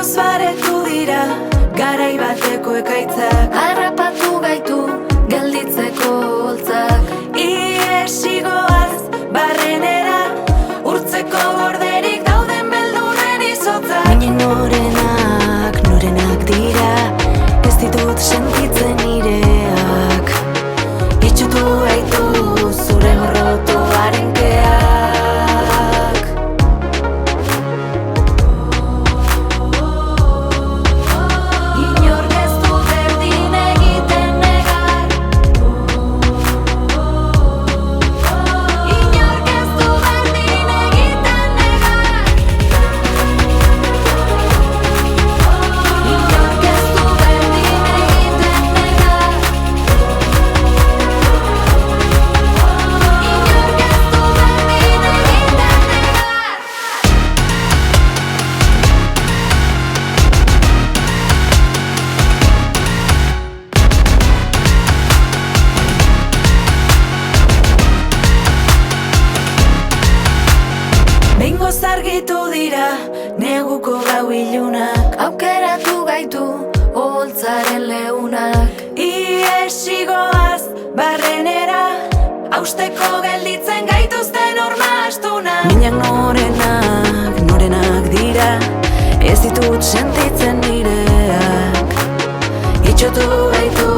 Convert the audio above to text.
Behingoz baretu dira garai bateko ekaitzak, Harrapatu gaitu gelditzeko holtzak. Iesigoaz barrenera, urtzeko gorderik dauden beldurren izotzak. Minen norenak dira, ez ditut sentitzen nireak. Itxutu gaitu zure gorrotoaren keak. Inork ez du berdin egiten negar, inork ez du berdin egiten negar, inork ez du berdin egiten negar, inork ez du berdin egiten negar. Behingoz argitu dira neguko gau ilunak, Aukeratu gaitu holtzaren leunak. Iesigoaz barrenera, hausteko gelditzen gaituzten horma astunak. Minak norenak dira, ez ditut sentitzen nireak. Itxotu gaitu